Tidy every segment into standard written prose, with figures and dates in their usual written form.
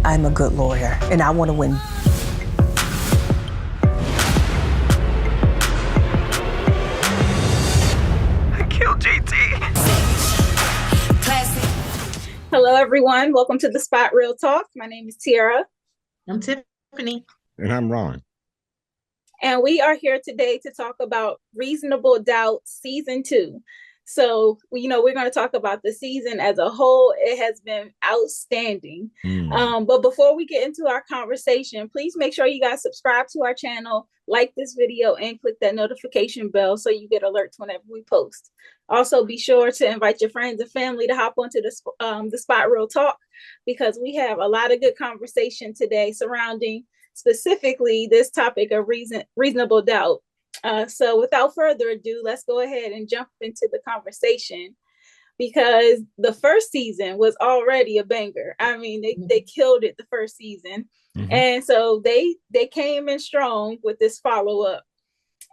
I'm a good lawyer, and I want to win. I killed JT. Hello, everyone. Welcome to the Spot Real Talk. My name is Tiara. I'm Tiffany. And I'm Ron. And we are here today to talk about Reasonable Doubt Season 2. So, we're going to talk about the season as a whole. It has been outstanding. But before we get into our conversation, please make sure you guys subscribe to our channel, like this video, and click that notification bell so you get alerts whenever we post. Also, be sure to invite your friends and family to hop onto the Spot Real Talk, because we have a lot of good conversation today surrounding specifically this topic of reasonable doubt. So without further ado, let's go ahead and jump into the conversation, because the first season was already a banger. I mean, they killed it the first season. And so they came in strong with this follow-up.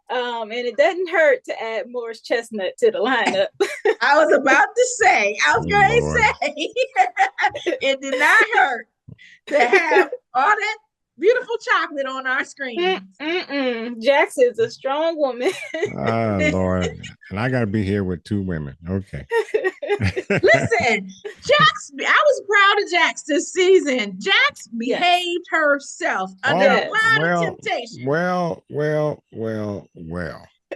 And it doesn't hurt to add Morris Chestnut to the lineup. I was going to say, it did not hurt to have all that beautiful chocolate on our screen. Jax is a strong woman. Oh, Lord. And I got to be here with two women. Okay. Listen, Jax, I was proud of Jax this season. Jax behaved herself under a lot of temptation. Well.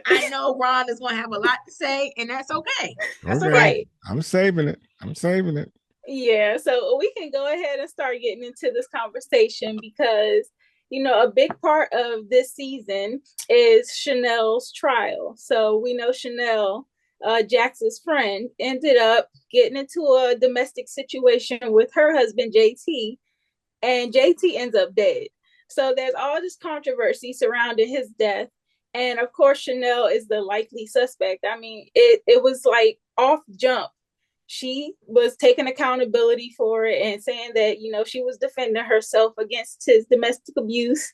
I know Ron is going to have a lot to say, and that's okay. That's okay. Okay. I'm saving it. Yeah, so we can go ahead and start getting into this conversation, because, a big part of this season is Chanel's trial. So we know Chanel, Jax's friend, ended up getting into a domestic situation with her husband, JT, and JT ends up dead. So there's all this controversy surrounding his death. And of course, Chanel is the likely suspect. I mean, it was like off jump. She was taking accountability for it and saying that, she was defending herself against his domestic abuse,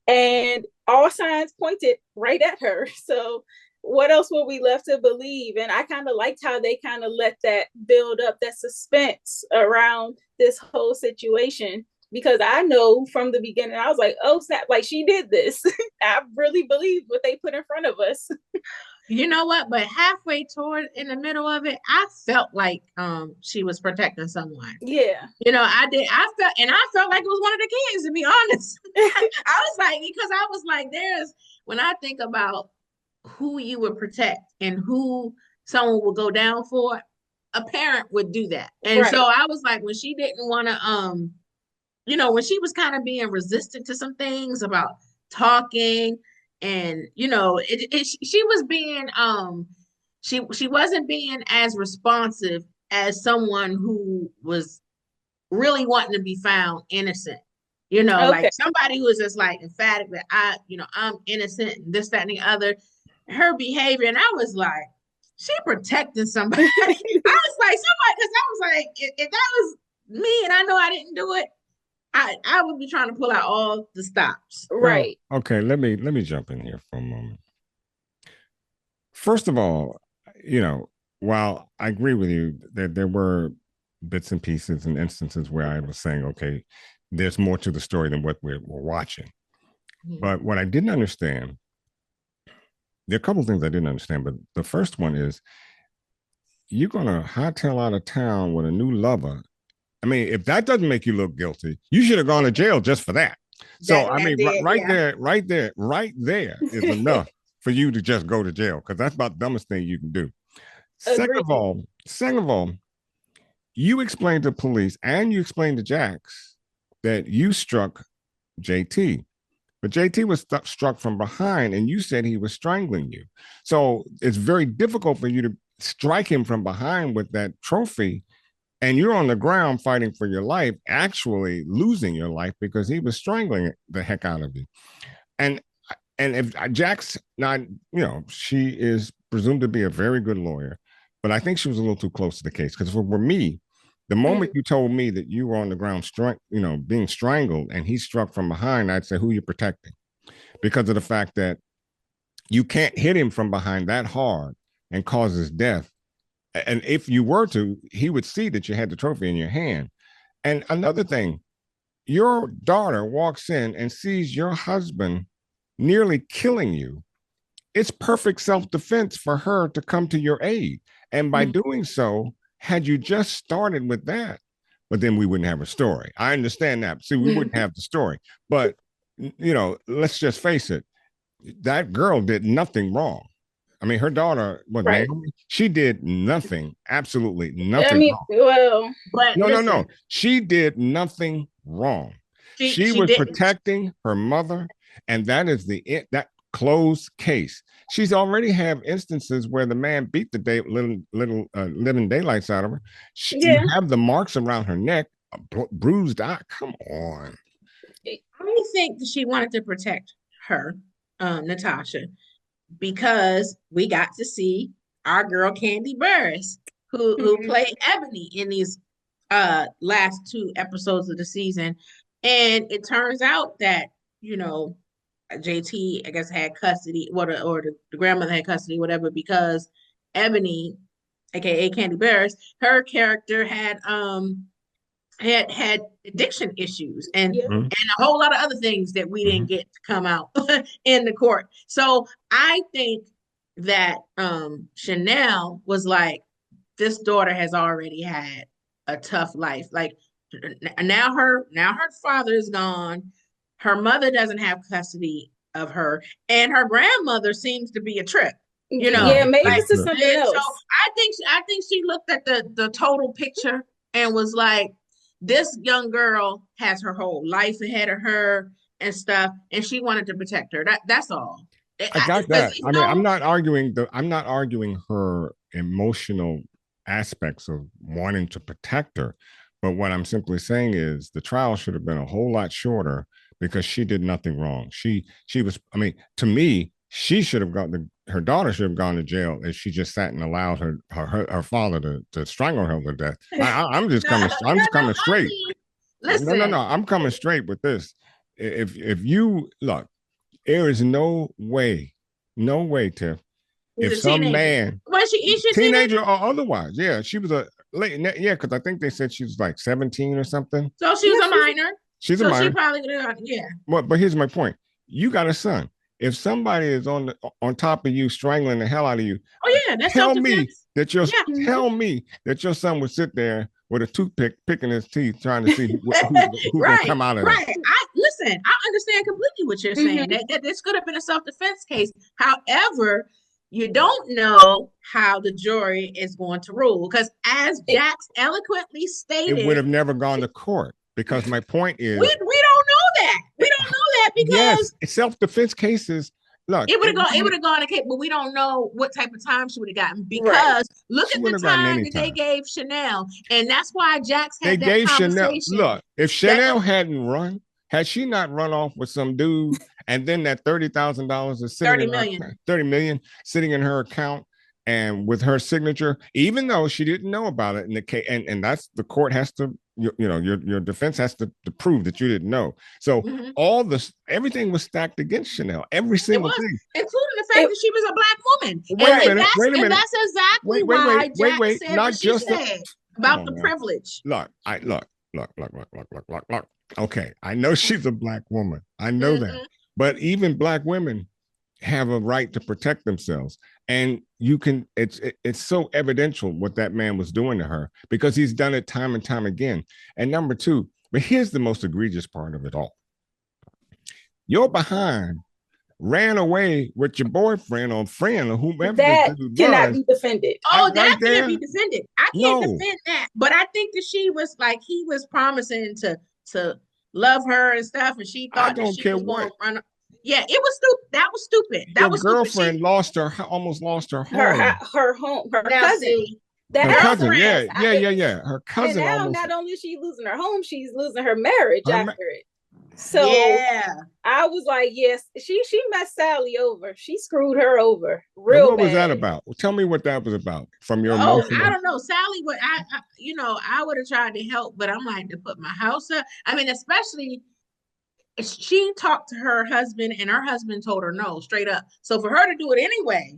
and all signs pointed right at her. So what else were we left to believe? And I kind of liked how they kind of let that build up, that suspense around this whole situation, because I know from the beginning, I was like, oh, snap, like she did this. I really believed what they put in front of us. You know what? But halfway toward in the middle of it, I felt like she was protecting someone. Yeah. I did. I felt like it was one of the kids, to be honest. I was like, when I think about who you would protect and who someone would go down for, a parent would do that. And so I was like, when she didn't want to, when she was kind of being resistant to some things about talking, and she was being she wasn't being as responsive as someone who was really wanting to be found innocent, like somebody who was just like emphatic that I'm innocent and this, that, and the other. Her behavior, and I was like, she protecting somebody. I was like, somebody, because I was like, if that was me and I know I didn't do it, I would be trying to pull out all the stops. Right. Well, okay, let me jump in here for a moment. First of all, while I agree with you that there were bits and pieces and instances where I was saying, okay, there's more to the story than what we're watching. But what I didn't understand, there are a couple of things I didn't understand, but the first one is, you're going to hightail out of town with a new lover. I mean, if that doesn't make you look guilty, you should have gone to jail just for that. So, right there is enough for you to just go to jail, because that's about the dumbest thing you can do. Second of all, you explained to police and you explained to Jax that you struck JT, but JT was struck from behind, and you said he was strangling you. So it's very difficult for you to strike him from behind with that trophy, and you're on the ground fighting for your life, actually losing your life because he was strangling the heck out of you. And if Jax, not, she is presumed to be a very good lawyer, but I think she was a little too close to the case, because for me, the moment you told me that you were on the ground, being strangled, and he struck from behind, I'd say, who are you protecting? Because of the fact that you can't hit him from behind that hard and cause his death. And if you were to, he would see that you had the trophy in your hand. And another thing, your daughter walks in and sees your husband nearly killing you, it's perfect self-defense for her to come to your aid. And by doing so, had you just started with that, but then we wouldn't have a story. I understand that. See, we wouldn't have the story. But, let's just face it. That girl did nothing wrong. I mean, her daughter, Naomi, she did nothing, absolutely nothing wrong. Well, but no. She did nothing wrong. She was protecting her mother, and that is that closed case. She's already have instances where the man beat the living daylights out of her. You have the marks around her neck, bruised eye. Come on. I think that she wanted to protect her, Natasha, because we got to see our girl Candy Burris, who played Ebony in these last 2 episodes of the season. And it turns out that, JT, I guess, had custody, or the grandmother had custody, whatever, because Ebony, aka Candy Burris, her character had addiction issues and a whole lot of other things that we didn't get to come out in the court. So I think that Chanel was like, this daughter has already had a tough life. Like now her father is gone. Her mother doesn't have custody of her, and her grandmother seems to be a trip. Yeah, maybe this is something else. So I think she looked at the total picture and was like, this young girl has her whole life ahead of her and stuff, and she wanted to protect her. That's all. I got that. I mean, I'm not arguing her emotional aspects of wanting to protect her, but what I'm simply saying is the trial should have been a whole lot shorter because she did nothing wrong. She was. I mean, to me, she should have her daughter should have gone to jail if she just sat and allowed her father to strangle her to death. I'm just coming straight. Listen. No. I'm coming straight with this. If you look, there is no way, Tiff. If some man, was she teenager or otherwise, she was a late, because I think they said she was like 17 or something. So she was a minor. She's a minor. She probably But here's my point. You got a son. If somebody is on top of you, strangling the hell out of you, that's tell me that your son would sit there with a toothpick, picking his teeth, trying to see who's going to come out of it. Right. I understand completely what you're saying. That this could have been a self-defense case. However, you don't know how the jury is going to rule, because as Jax eloquently stated, it would have never gone to court. Because my point is, we don't know that. We don't know that because self-defense cases. Look, it would have gone to case, but we don't know what type of time she would have gotten, because look at the time that they gave Chanel, and that's why Jax had that conversation. Chanel. Look, if Chanel hadn't run, had she not run off with some dude, and then that $30,000 is sitting $30 million sitting in her account, and with her signature, even though she didn't know about it in the case, and that's the court has to. Your defense has to prove that you didn't know. So everything was stacked against Chanel, every single thing, including the fact that she was a black woman. Wait a minute. And that's exactly why Jax said not what she just said about the privilege. Look. Okay, I know she's a black woman. I know that, but even black women have a right to protect themselves. And it's so evidential what that man was doing to her, because he's done it time and time again. And number 2, but here's the most egregious part of it all. Your behind ran away with your boyfriend or friend or whomever. That cannot be defended. That can't be defended. I can't defend that. But I think that she was like, he was promising to love her and stuff, and she thought that she was going to run. Yeah, it was stupid. That was stupid. That was girlfriend almost lost her home. Her home. Her cousin. Her cousin. Yeah. Her cousin. And now, not only is she losing her home, she's losing her marriage after it. So I was like, yes, she messed Sally over. She screwed her over real What bad. was that about? Well, tell me what that was about from your emotion. I don't know. Sally, I would have tried to help, but I'm like, to put my house up. I mean, especially. She talked to her husband, and her husband told her no, straight up. So for her to do it anyway,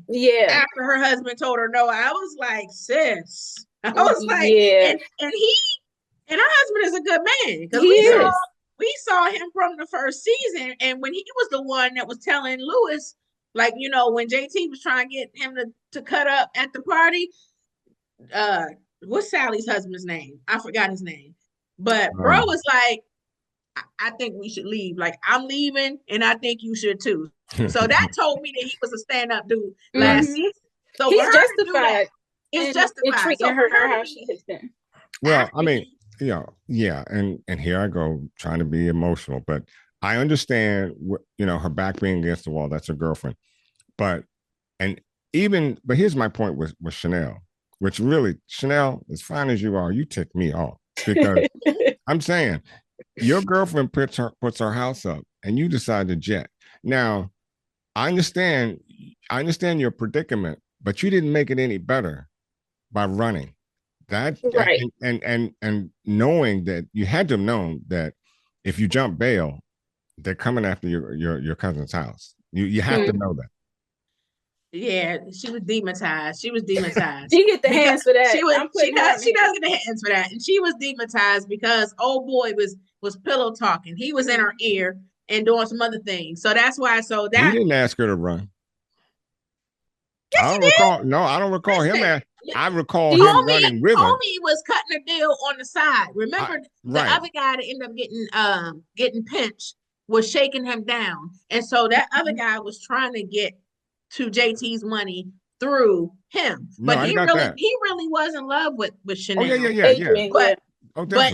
after her husband told her no, I was like, sis. I was like, and her husband is a good man. He is. we saw him from the first season, and when he was the one that was telling Lewis, like, you know, when JT was trying to get him to cut up at the party, what's Sally's husband's name? I forgot his name. But bro was like, I think we should leave. Like, I'm leaving, and I think you should too. So that told me that he was a stand-up dude last season. So he's for her justified. to do that, it's justified. In treating so her how she has been. Well, I mean, you know, yeah, and here I go trying to be emotional, but I understand, you know, her back being against the wall. That's her girlfriend, but here's my point with Chanel, which really, Chanel, as fine as you are, you tick me off, because I'm saying your girlfriend puts her house up, and you decide to jet. Now, I understand your predicament, but you didn't make it any better by running. That right. And knowing that you had to have known that if you jump bail, they're coming after your cousin's house. You have to know that. Yeah, she was demonetized. She get the hands for that. She does get the hands for that. And she was demonetized because old boy was pillow talking. He was in her ear and doing some other things. So that's why. So that he didn't ask her to run. Yes, I don't recall him. I recall him running with her. Homie was cutting a deal on the side. Remember, the other guy that ended up getting pinched was shaking him down, and so that other guy was trying to get to JT's money through him. But he really was in love with Chanel. Oh yeah. But that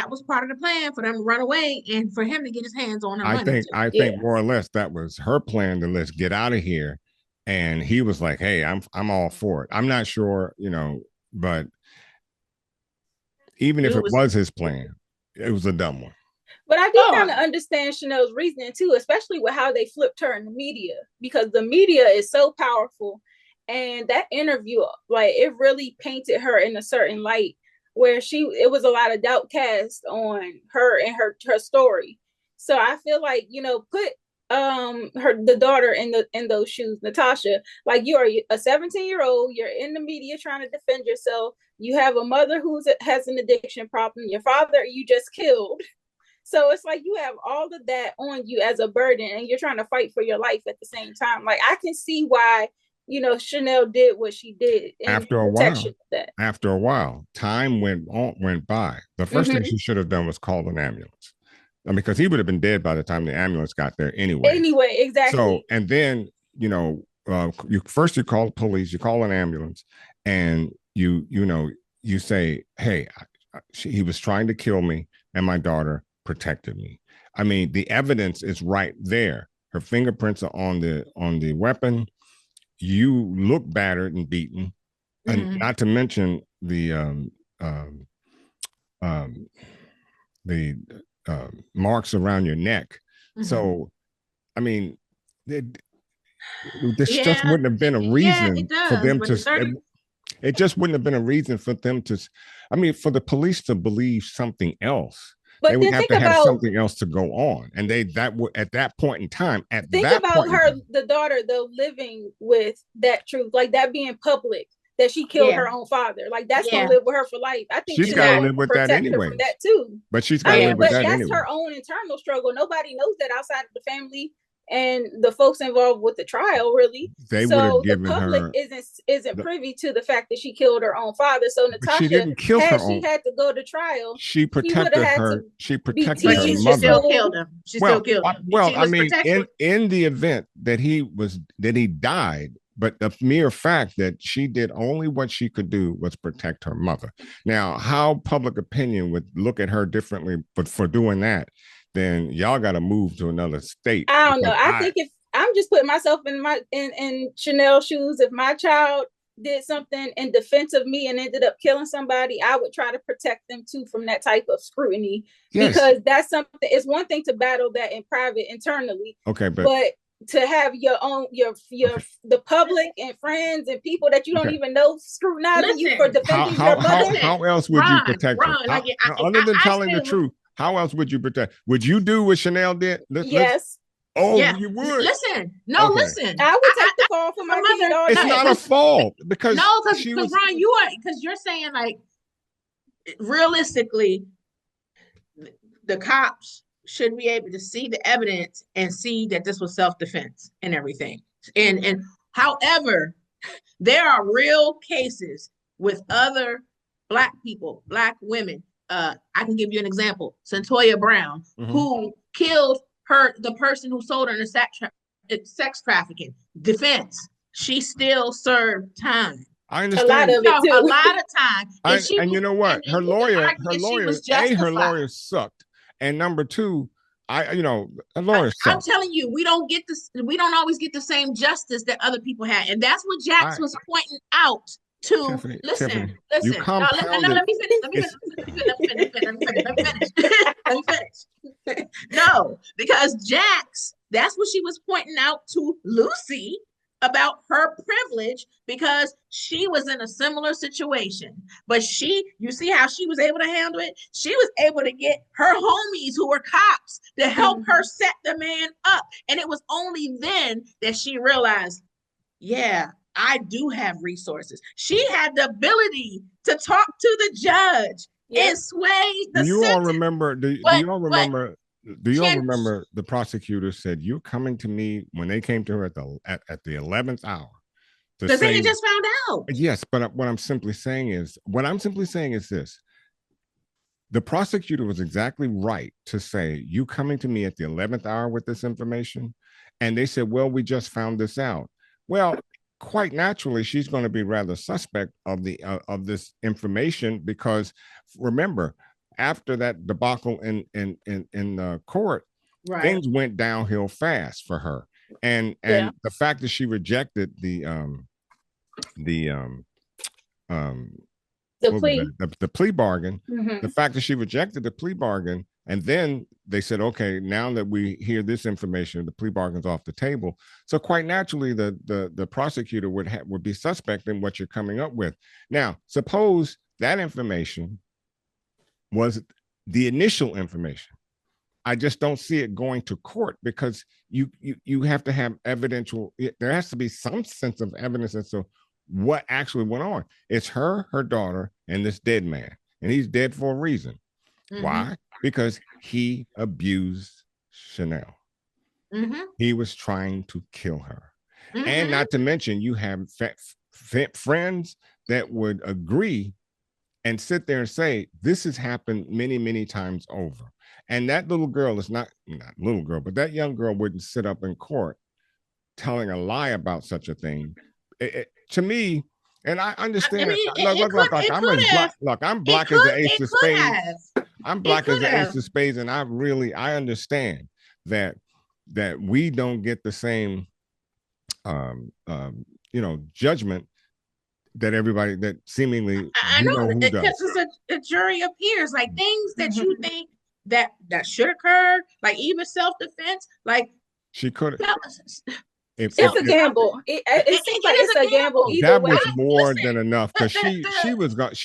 was part of the plan for them to run away and for him to get his hands on her money. I think more or less that was her plan to let's get out of here. And he was like, hey, I'm all for it. I'm not sure, you know, but even if it was his plan, it was a dumb one. But I do kind of understand Chanel's reasoning too, especially with how they flipped her in the media, because the media is so powerful. And that interview, like, it really painted her in a certain light where it was a lot of doubt cast on her and her story. So I feel like, you know, put the daughter in those shoes, Natasha. Like, you are a 17-year-old, you're in the media trying to defend yourself. You have a mother who has an addiction problem. Your father you just killed. So it's like you have all of that on you as a burden, and you're trying to fight for your life at the same time. Like, I can see why, you know, Chanel did what she did. After a while, time went by. The first thing she should have done was call an ambulance. I mean, because he would have been dead by the time the ambulance got there anyway. Exactly. So, and then, you know, you call the police, you call an ambulance, and you say, hey, he was trying to kill me, and my daughter protected me. I mean, the evidence is right there. Her fingerprints are on the weapon. You look battered and beaten, and not to mention the marks around your neck. So, I mean, this just wouldn't have been a reason for them to. It just wouldn't have been a reason for them to. I mean, for the police to believe something else. But they would have to have something else to go on, and that would at that point in time. The daughter though, living with that truth, like that being public, that she killed her own father. Like, that's gonna live with her for life. I think she's got to live with that anyway. From that too. But she's got to live with that anyway. That's her own internal struggle. Nobody knows that outside of the family and the folks involved with the trial, really. They would have given her. The public isn't privy to the fact that she killed her own father. So Natasha, she didn't kill her own. She had to go to trial. She protected her. She protected her she mother. Still killed him. She still killed him. Well, I mean, in the event that he died, but the mere fact that she did only what she could do was protect her mother. Now, how public opinion would look at her differently, but for doing that, then y'all got to move to another state. I don't know. I think if I'm just putting myself in Chanel's shoes, if my child did something in defense of me and ended up killing somebody, I would try to protect them too from that type of scrutiny. Yes. Because that's something. It's one thing to battle that in private internally. Okay, but to have your own the public and friends and people that you don't even know scrutinizing you for defending your mother. How else would you protect her? Other than telling the truth, how else would you protect? Would you do what Chanel did? Yes. You would. Listen. I would take the fall for my mother. It's not a fall because Ron, you're saying, like, realistically, the cops should be able to see the evidence and see that this was self-defense and everything. And however, there are real cases with other Black people, Black women. I can give you an example. Santoya Brown, who killed the person who sold her into sex trafficking. Defense. She still served time. I understand. A lot of it too. A lot of time. And you know what? Her lawyer, her lawyer sucked. And number two, her lawyer sucked. I'm telling you, we don't always get the same justice that other people had. And that's what Jax was pointing out to. Tiffany, listen. You No, let me finish. No, because Jax, that's what she was pointing out to Lucy about her privilege, because she was in a similar situation. But you see how she was able to handle it? She was able to get her homies who were cops to help her set the man up. And it was only then that she realized, yeah, I do have resources. She had the ability to talk to the judge and sway the Do you all sentence. remember? Do you all remember the prosecutor said, "You're coming to me," when they came to her at the 11th hour? Because they had just found out. Yes, but what I'm simply saying is this: the prosecutor was exactly right to say, "You coming to me at the 11th hour with this information?" And they said, "Well, we just found this out." Well, quite naturally, she's going to be rather suspect of this information, because remember, after that debacle in court, things went downhill fast for her, and the fact that she rejected the plea bargain, the fact that she rejected the plea bargain, and then they said, okay, now that we hear this information, the plea bargain's off the table. So quite naturally, the prosecutor would be suspect in what you're coming up with. Now, suppose that information was the initial information. I just don't see it going to court, because you have to have evidential. There has to be some sense of evidence as to what actually went on. It's her daughter, and this dead man, and he's dead for a reason. Why? Because he abused Chanel. He was trying to kill her. And not to mention, you have friends that would agree and sit there and say, this has happened many, many times over. And that little girl is not little girl, but that young girl wouldn't sit up in court telling a lie about such a thing. To me, and I understand. I'm black as the ace of spades. I'm black as the ace of spades, and I understand that we don't get the same judgment that everybody that seemingly I know because it's a jury of peers, like things that you think that should occur, like even self-defense, like she could have. It's a gamble. It seems like it's a gamble either that way. was more than enough, because she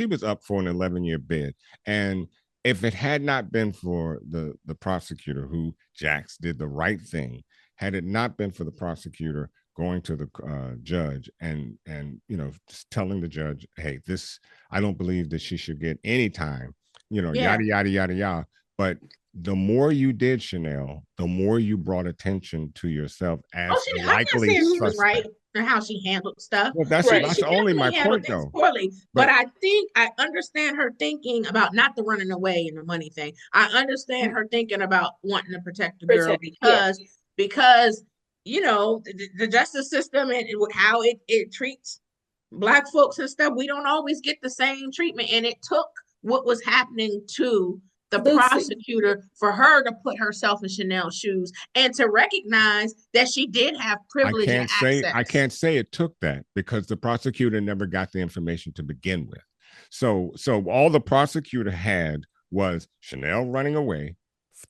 was up for an 11-year bid, and if it had not been for the prosecutor, who Jax did the right thing, had it not been for the prosecutor going to the judge and just telling the judge, hey, this, I don't believe that she should get any time, yada yada yada yada. But the more you did, Chanel, the more you brought attention to yourself as likely she was right for how she handled stuff. Well, that's only my point, though. Poorly, but I think I understand her thinking about not the running away and the money thing. I understand her thinking about wanting to protect the girl because the justice system and how it treats Black folks and stuff, we don't always get the same treatment. And it took what was happening to the prosecutor for her to put herself in Chanel's shoes and to recognize that she did have privilege and access. I can't say it took that, because the prosecutor never got the information to begin with. So all the prosecutor had was Chanel running away,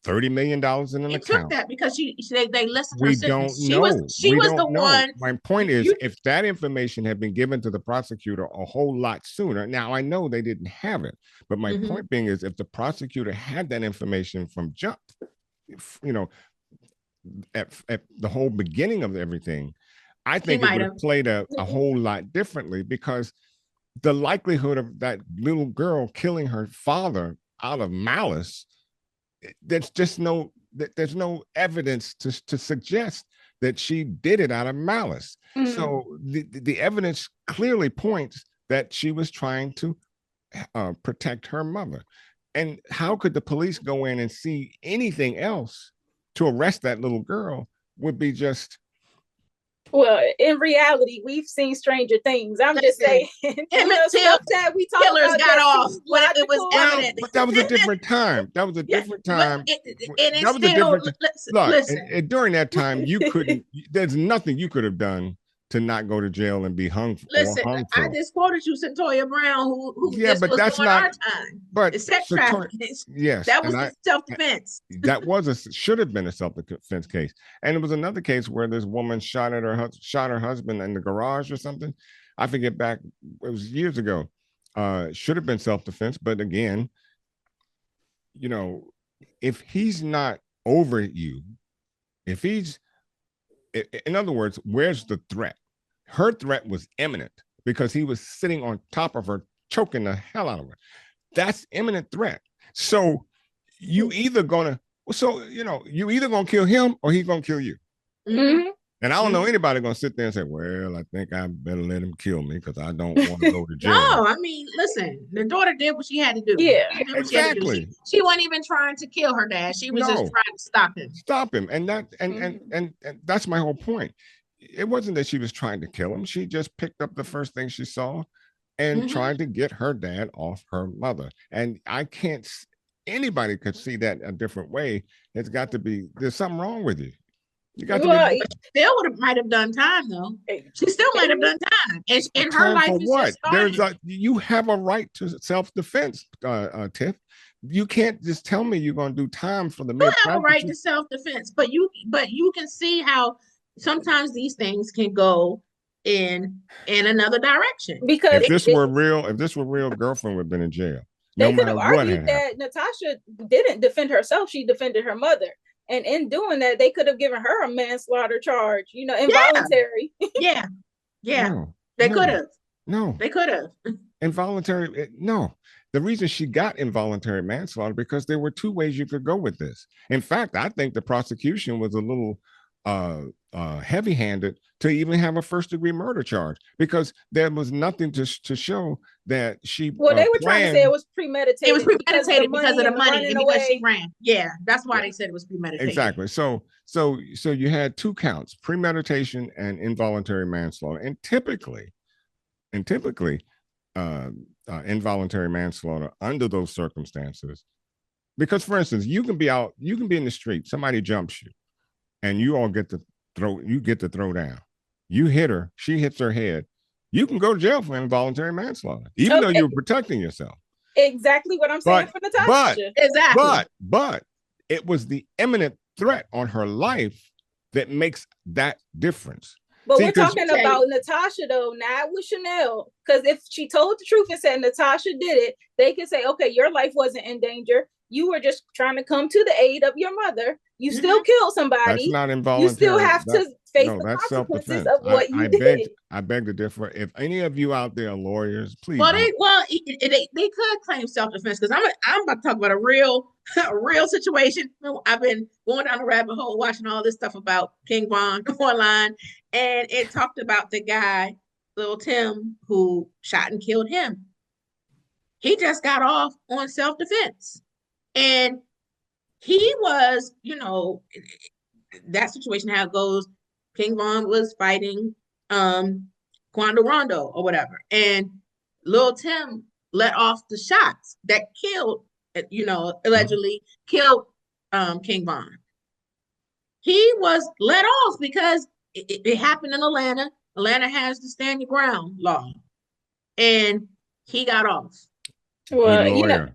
$30 million in an account. Took that because they listened. We don't know. She was the one. My point is, if that information had been given to the prosecutor a whole lot sooner. Now I know they didn't have it, but my point being is, if the prosecutor had that information from jump, at the whole beginning of everything, I think it would have played a whole lot differently, because the likelihood of that little girl killing her father out of malice there's just there's no evidence to suggest that she did it out of malice. So the evidence clearly points that she was trying to protect her mother. And how could the police go in and see anything else to arrest that little girl would be just. Well, in reality, we've seen stranger things. I'm just saying, stuff that we talk killers about got off when it was evident. But that was a different time. That was a different time. And during that time, you couldn't. There's nothing you could have done to not go to jail and be hung. Listen, I just quoted you, Centoya Brown, who but was that's not our time. But it's sex trafficking. Yes, that was self-defense. That should have been a self-defense case. And it was another case where this woman shot her husband in the garage or something. I forget back. It was years ago. Should have been self-defense, but again, if he's not over you, if he's in other words, where's the threat? Her threat was imminent because he was sitting on top of her, choking the hell out of her. That's imminent threat. So you either gonna kill him or he's gonna kill you. Mm-hmm. And I don't know anybody gonna sit there and say, "Well, I think I better let him kill me because I don't want to go to jail." No, I mean, listen, the daughter did what she had to do. Yeah, exactly. She wasn't even trying to kill her dad. She was just trying to stop him. Stop him, and that's my whole point. It wasn't that she was trying to kill him. She just picked up the first thing she saw and tried to get her dad off her mother. And I can't. Anybody could see that a different way. It's got to be. There's something wrong with you. You got to be. Still might have done time though. She still might have done time. And her life is what? Just started. You have a right to self-defense, Tiff. You can't just tell me you're going to do time for the. You have a right to self-defense, but you can see how sometimes these things can go in another direction. Because if this were real, girlfriend would have been in jail. They could have argued that Natasha didn't defend herself; she defended her mother. And in doing that, they could have given her a manslaughter charge, involuntary. Yeah. They could have. No. They could have. Involuntary, no. The reason she got involuntary manslaughter because there were two ways you could go with this. In fact, I think the prosecution was a little heavy-handed to even have a first-degree murder charge because there was nothing to show that she. Well, they were trying to say it was premeditated. It was premeditated because of the money and because she ran. Yeah, that's why they said it was premeditated. Exactly. So you had two counts: premeditation and involuntary manslaughter. And typically, involuntary manslaughter under those circumstances, because for instance, you can be in the street, somebody jumps you. And you all get to throw down. You hit her, she hits her head. You can go to jail for involuntary manslaughter, even though you're protecting yourself. Exactly what I'm saying for Natasha. But it was the imminent threat on her life that makes that difference. But we're talking about Natasha, though, not with Chanel. Because if she told the truth and said Natasha did it, they could say, okay, your life wasn't in danger. You were just trying to come to the aid of your mother. You still killed somebody. That's not involuntary. You still have to face the consequences of what you did. I beg to differ. If any of you out there are lawyers, please. Well, they could claim self-defense because I'm about to talk about a real situation. I've been going down the rabbit hole watching all this stuff about King Von online, and it talked about the guy, Lil Tim, who shot and killed him. He just got off on self-defense. And he was, that situation, how it goes. King Von was fighting Quando Rondo or whatever. And Lil Tim let off the shots that killed, allegedly killed King Von. He was let off because it happened in Atlanta. Atlanta has the stand your ground law. And he got off. Well,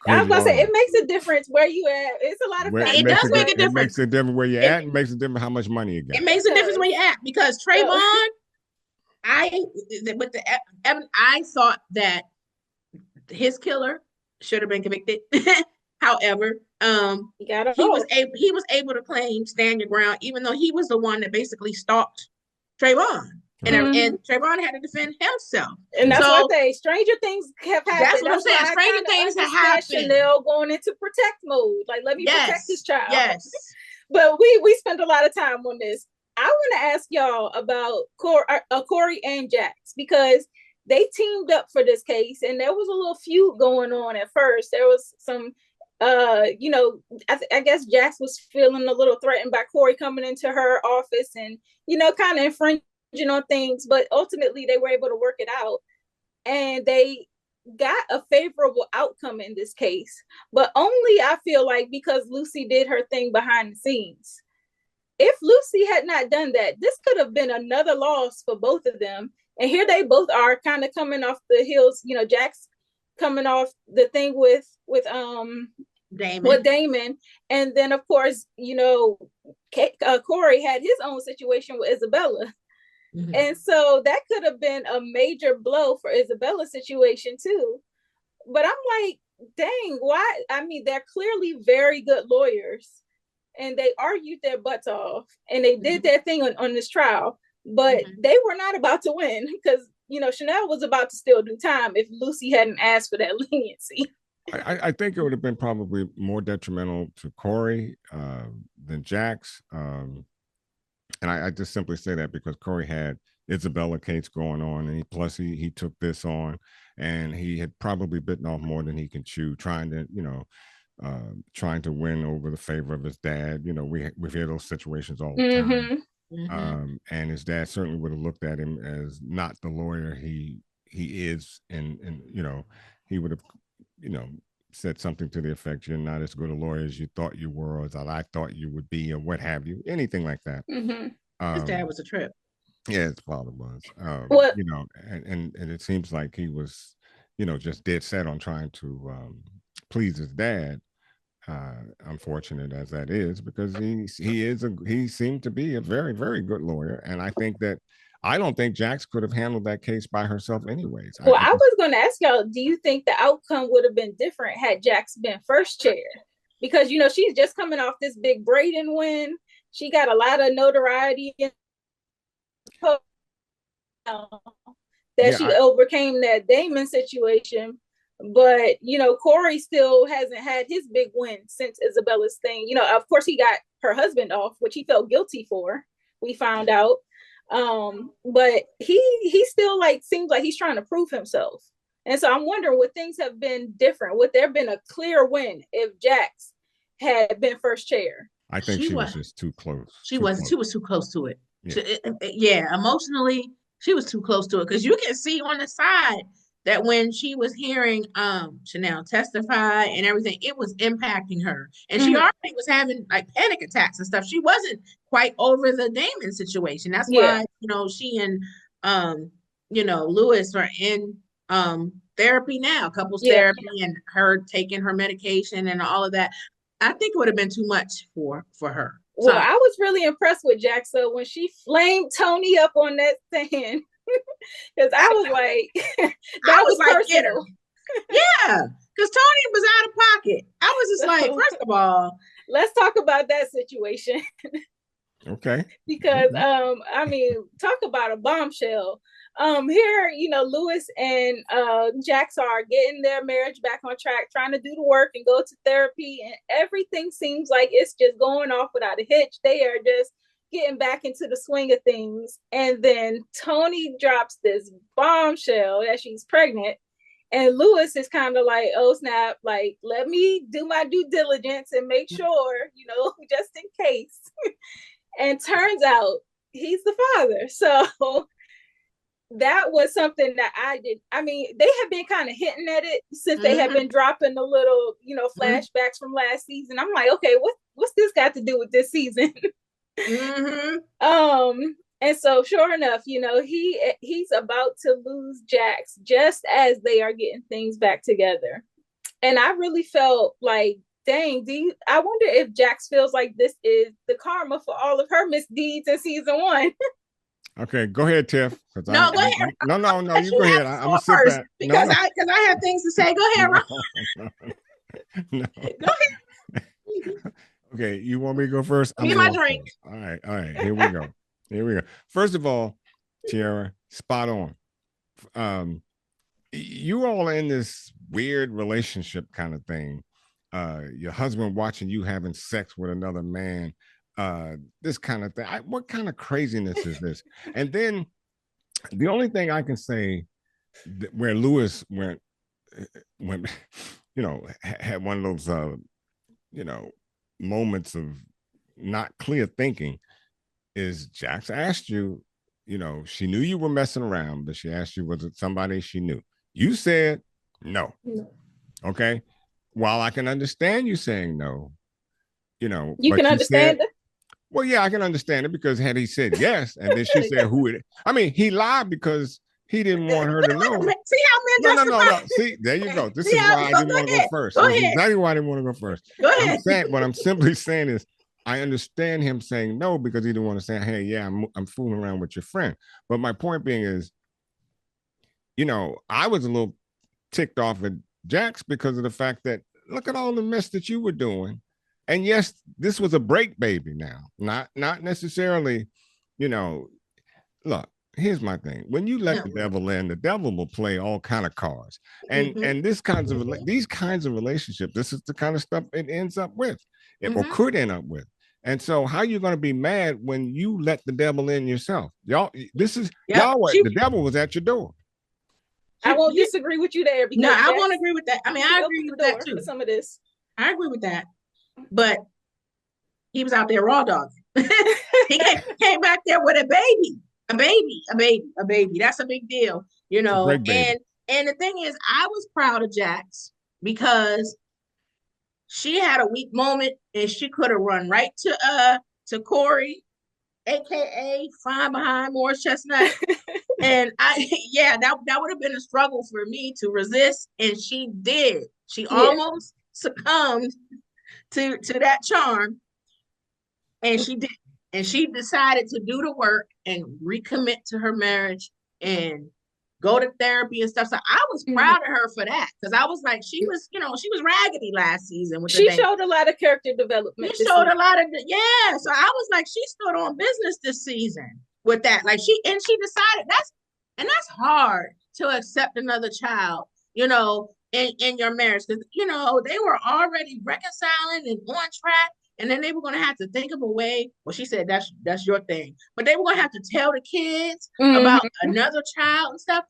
I was gonna say it makes a difference where you at. It's a lot of factors. It does make a difference. It makes a difference where you're at. It makes a difference how much money you got. It makes a difference where you're at because Trayvon, I thought that his killer should have been convicted. However, he was able to claim stand your ground, even though he was the one that basically stalked Trayvon. And Trayvon had to defend himself. And that's what I say. Stranger things have happened. That's what I'm saying. Stranger things have happened. Chanel going into protect mode. Like, let me protect this child. Yes. But we spent a lot of time on this. I want to ask y'all about Corey and Jax, because they teamed up for this case, and there was a little feud going on at first. There was some, I guess Jax was feeling a little threatened by Corey coming into her office and, kind of infringing on things, but ultimately they were able to work it out, and they got a favorable outcome in this case. But only, I feel like, because Lucy did her thing behind the scenes. If Lucy had not done that, this could have been another loss for both of them. And here they both are kind of coming off the heels, Jax coming off the thing with Damon. And then, of course, Corey had his own situation with Isabella. Mm-hmm. And so that could have been a major blow for Isabella's situation too. But I'm like, dang, why? I mean, they're clearly very good lawyers, and they argued their butts off, and they did their thing on this trial, but they were not about to win, because, Chanel was about to still do time if Lucy hadn't asked for that leniency. I think it would have been probably more detrimental to Corey than Jax. And I just simply say that because Corey had Isabella case going on, and he took this on, and he had probably bitten off more than he can chew, trying to win over the favor of his dad. We've had those situations all the time. And his dad certainly would have looked at him as not the lawyer he is, and he would have said something to the effect, "You're not as good a lawyer as you thought you were, or as I thought you would be," or what have you, anything like that. His dad was a trip. Yeah, his father was. And it seems like he was, just dead set on trying to please his dad. Unfortunate as that is, because he seemed to be a very, very good lawyer, and I don't think Jax could have handled that case by herself anyways. Well, I was going to ask y'all, do you think the outcome would have been different had Jax been first chair? Because, she's just coming off this big Braden win. She got a lot of notoriety she overcame that Damon situation. But, Corey still hasn't had his big win since Isabella's thing. Of course, he got her husband off, which he felt guilty for, we found out. But he still seems like he's trying to prove himself. And so I'm wondering, would things have been different? Would there have been a clear win if Jax had been first chair? I think she was just too close. She was too close to it. Emotionally, she was too close to it, because you can see on the side that when she was hearing Chanel testify and everything, it was impacting her. And she already was having panic attacks and stuff. She wasn't quite over the Damon situation. That's why, she and Lewis are in therapy now, couples therapy, and her taking her medication and all of that. I think it would have been too much for her. Well, I was really impressed with Jax when she flamed Tony up on that stand. Because I was like, that was personal. Yeah, because Tony was out of pocket. I was just like, first of all, let's talk about that situation. Okay. Because talk about a bombshell. Here, Lewis and Jax are getting their marriage back on track, trying to do the work and go to therapy, and everything seems like it's just going off without a hitch. They are just getting back into the swing of things. And then Tony drops this bombshell that she's pregnant. And Lewis is kind of like, oh, snap, let me do my due diligence and make sure, just in case. And turns out he's the father. So that was something that I did. I mean, they have been kind of hinting at it since they have been dropping the little, flashbacks from last season. I'm like, okay, what's this got to do with this season? And so sure enough, he's about to lose Jax just as they are getting things back together. And I really felt like, dang, I wonder if Jax feels like this is the karma for all of her misdeeds in season 1. Okay, go ahead, Tiff. No, go ahead. No, you go ahead. I'm gonna sit first back. Because I have things to say. Go ahead, Ron. No. Go ahead. Okay, you want me to go first? Get my drink. All right. Here we go. First of all, Tiara, spot on. You all in this weird relationship kind of thing. Your husband watching you having sex with another man. This kind of thing. What kind of craziness is this? And then the only thing I can say where Lewis went, had one of those, moments of not clear thinking is Jax asked you, she knew you were messing around, but she asked you, was it somebody she knew? You said no. Okay. While I can understand you saying no, you can understand it. Well, yeah, I can understand it because had he said yes, and then she said who it, I mean, he lied because he didn't want her to know. See how men No. See, there you go. This is why I didn't want to go first. This is exactly why I didn't want to go first. Go ahead. What I'm simply saying is I understand him saying no because he didn't want to say, hey, yeah, I'm fooling around with your friend. But my point being is, I was a little ticked off at Jax because of the fact that look at all the mess that you were doing. And yes, this was a break baby now, not necessarily, look, here's my thing. When you let the devil in, the devil will play all kind of cards. And these kinds of relationships, this is the kind of stuff it ends up with, or could end up with. And so how are you going to be mad when you let the devil in yourself? Y'all, the devil was at your door. I won't disagree with you there. No, I won't agree with that. I mean, I agree with that too. Some of this. I agree with that. But he was out there raw dog. He came back there with a baby. A baby. That's a big deal, And the thing is, I was proud of Jax because she had a weak moment and she could have run right to Corey, aka Fine Behind Morris Chestnut. And that would have been a struggle for me to resist. And she did. She almost succumbed to that charm. And she did. And she decided to do the work and recommit to her marriage and go to therapy and stuff. So I was proud of her for that because I was like, she was raggedy last season. She showed a lot of character development. She showed a lot of So I was like, she stood on business this season with that. Like she decided that's hard to accept another child, in your marriage because they were already reconciling and on track. And then they were going to have to think of a way. Well, she said that's your thing. But they were going to have to tell the kids about another child and stuff.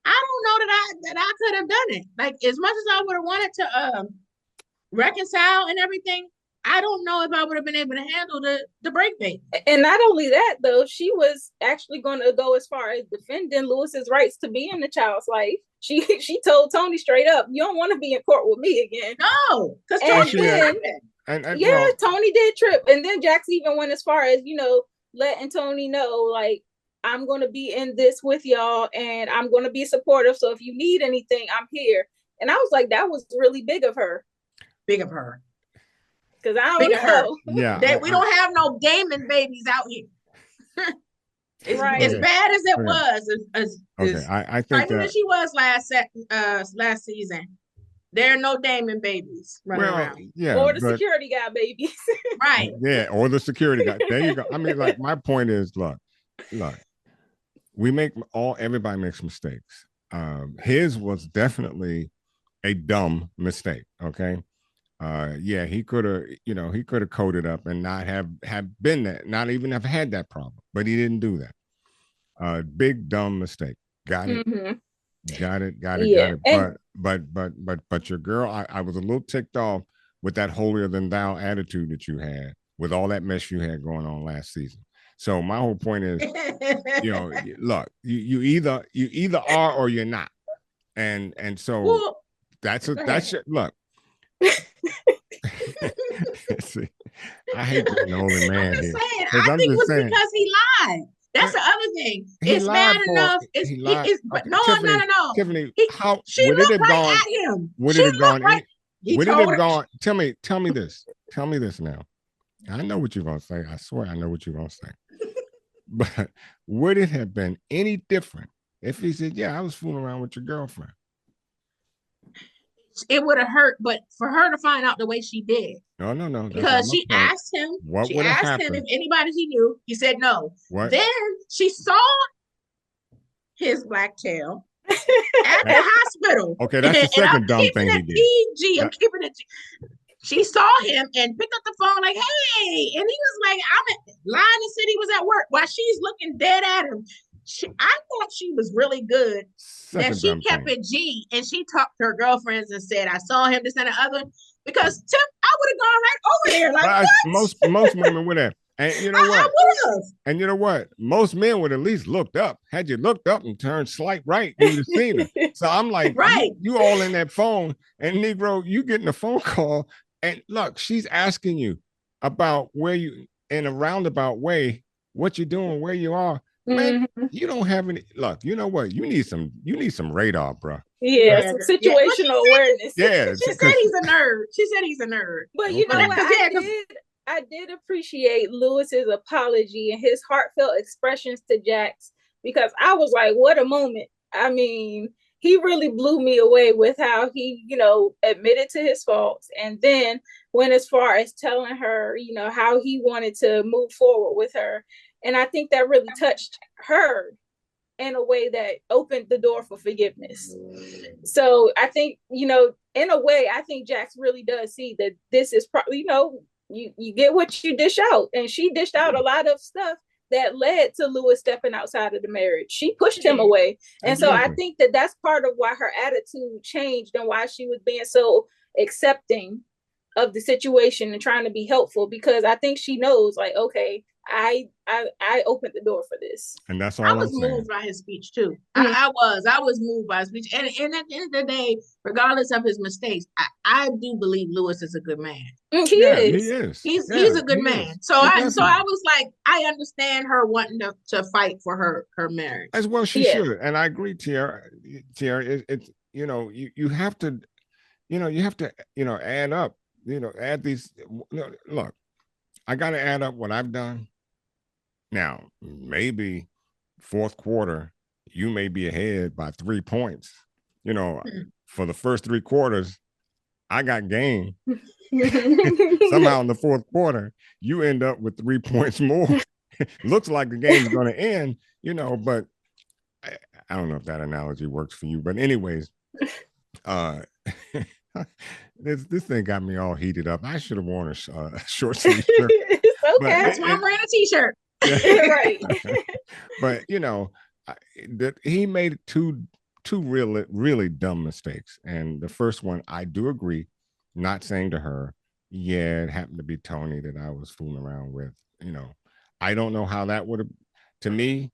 I don't know that I could have done it. Like, as much as I would have wanted to reconcile and everything, I don't know if I would have been able to handle the break baby. And not only that, though, she was actually going to go as far as defending Lewis's rights to be in the child's life. She told Tony straight up, you don't want to be in court with me again. No, because Tony Tony did trip. And then Jax even went as far as, letting Tony know, like, I'm going to be in this with y'all and I'm going to be supportive. So if you need anything, I'm here. And I was like, that was really big of her. Big of her. Because I don't know. Yeah. We don't have no gaming babies out here. As bad as it was, I think that she was last season. There are no Damon babies running around. Yeah, or the security guy babies. Right. Yeah, or the security guy. There you go. I mean, like, my point is, look, everybody makes mistakes. His was definitely a dumb mistake. Okay. He could have coded up and not have been that, not even have had that problem, but he didn't do that. Big dumb mistake. Got it. Got it. But your girl, I was a little ticked off with that holier than thou attitude that you had with all that mess you had going on last season. So my whole point is, look, you either are or you're not, and so that's look. See, I hate being the only man here. I think it was because he lied. That's the other thing. It's bad enough. No. Tiffany, she looked right at him. Would it have gone? Right, would it have gone? Tell me this. Tell me this now. I know what you're gonna say. I swear I know what you're gonna say. But would it have been any different if he said, "Yeah, I was fooling around with your girlfriend"? It would have hurt, but for her to find out the way she did. No. Because she asked him. She asked him if anybody he knew. He said no. What? Then she saw his black tail at the hospital. Okay, that's the And second I'm dumb keeping thing he it did. PG. I'm keeping it. She saw him and picked up the phone like, "Hey," and he was like, lying and said he was at work while she's looking dead at him. I thought she was really good. That Second she dumb kept thing. it G and she talked to her girlfriends and said, "I saw him, this and the other." Because Tim, I would have gone right over there. Like, But what? most women would have. And you know I what? would have. And you know what? Most men would at least looked up. Had you looked up and turned slight right, you would have seen her. So I'm like, Right. you all in that phone, and Negro, you getting a phone call, and look, she's asking you about where you in a roundabout way, what you're doing, where you are. Man, you don't have any look. You know what? You need some radar, bro. Yeah, some situational awareness. Yeah, She said he's a nerd. She said he's a nerd. But you know Okay. what? I did appreciate Lewis's apology and his heartfelt expressions to Jax, because I was like, what a moment. I mean, he really blew me away with how he, admitted to his faults and then went as far as telling her, how he wanted to move forward with her. And I think that really touched her in a way that opened the door for forgiveness. So I think, in a way, I think Jax really does see that this is probably, you get what you dish out. And she dished out a lot of stuff that led to Lewis stepping outside of the marriage. She pushed him away. And so I think that that's part of why her attitude changed and why she was being so accepting of the situation and trying to be helpful, because I think she knows, like, okay, I opened the door for this. And that's all I was I'm saying. moved by his speech too. I was moved by his speech. And at the end of the day, regardless of his mistakes, I do believe Lewis is a good man. He is. He is. He's a good man. So I was like, I understand her wanting to fight for her marriage. As well she should. And I agree, Tiara. It's you have to, add up, add these. Look, I got to add up what I've done. Now, maybe fourth quarter, you may be ahead by 3 points. For the first 3 quarters, I got game. Somehow in the fourth quarter, you end up with 3 points more. Looks like the game's going to end, but I don't know if that analogy works for you. But anyways, this thing got me all heated up. I should have worn a short sleeve shirt. Okay. That's why I'm wearing a t-shirt. Right. But he made two really dumb mistakes. And the first one, I do agree, not saying to her, yeah, it happened to be Tony that I was fooling around with. I don't know how that would have, to me,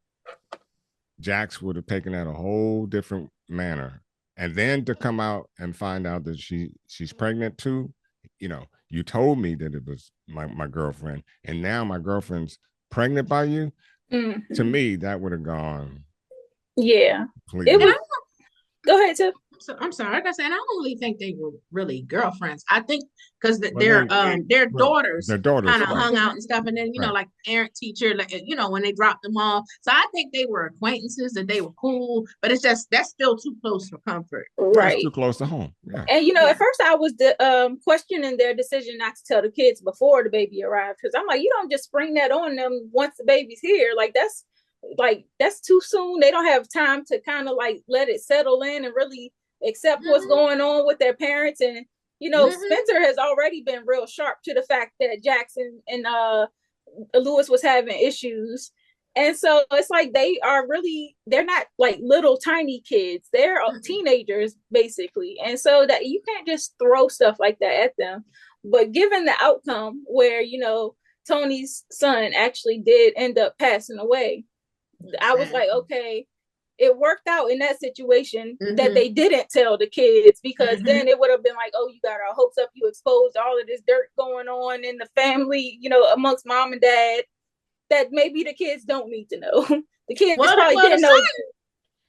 Jax would have taken that a whole different manner. And then to come out and find out that she's pregnant too, you told me that it was my girlfriend, and now my girlfriend's pregnant by you. Mm-hmm. To me, that would have gone. Yeah. Go ahead, Tiff. I'm sorry. Like I said, I don't really think they were really girlfriends. I think because their daughters kind of hung out and stuff, and then like parent teacher, like when they dropped them off. So I think they were acquaintances and they were cool, but it's just that's still too close for comfort. Right, it's too close to home. Yeah. And at first I was questioning their decision not to tell the kids before the baby arrived, because I'm like, you don't just spring that on them once the baby's here. That's too soon. They don't have time to kind of like let it settle in and really accept what's going on with their parents. And Spencer has already been real sharp to the fact that Jackson and Lewis was having issues, and so it's like they're not like little tiny kids, they're teenagers basically, and so that you can't just throw stuff like that at them. But given the outcome where Tony's son actually did end up passing away, I was like, okay, it worked out in that situation that they didn't tell the kids, because then it would have been like, oh, you got our hopes up, you exposed all of this dirt going on in the family, amongst mom and dad, that maybe the kids don't need to know. The kids probably didn't know.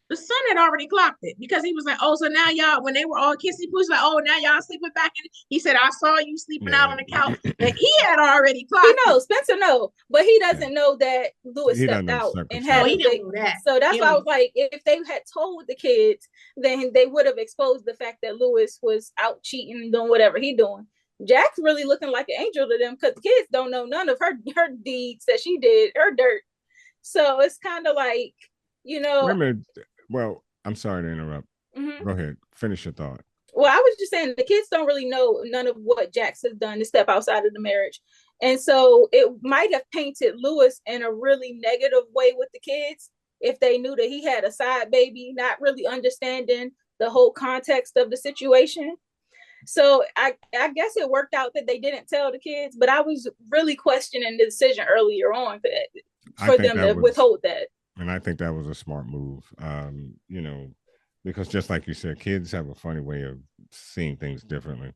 The son had already clocked it, because he was like, oh, so now y'all, when they were all kissy push, like, oh, now y'all sleeping back in. He said, I saw you sleeping out on the couch. And he had already clocked it. He knows, Spencer knows, but he doesn't know that Lewis stepped out and had he didn't know that. So that's why I was like, if they had told the kids, then they would have exposed the fact that Lewis was out cheating and doing whatever he doing. Jack's really looking like an angel to them, because the kids don't know none of her deeds that she did, her dirt. So it's kind of like, You know, Wait a minute. Well, I'm sorry to interrupt. mhm. Go ahead. Finish your thought. Well, I was just saying the kids don't really know none of what Jax has done to step outside of the marriage. And so it might have painted Lewis in a really negative way with the kids if they knew that he had a side baby, not really understanding the whole context of the situation. So I guess it worked out that they didn't tell the kids, but I was really questioning the decision earlier on for them to withhold that. And I think that was a smart move. Because just like you said, kids have a funny way of seeing things differently.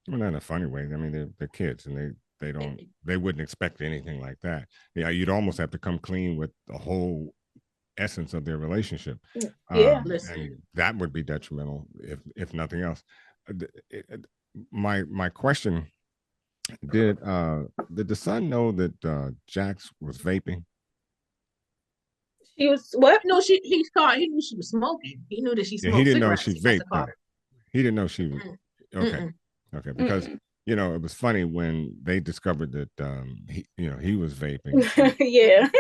Well, not in a funny way. I mean, they're kids, and they wouldn't expect anything like that. Yeah, you'd almost have to come clean with the whole essence of their relationship. Yeah, and that would be detrimental if nothing else. My question: Did the son know that Jax was vaping? He was what? No, he knew she was smoking. He knew that she smoked. He didn't know cigarettes. she vaped. He didn't know she was okay. Okay, because it was funny when they discovered that he was vaping. Yeah.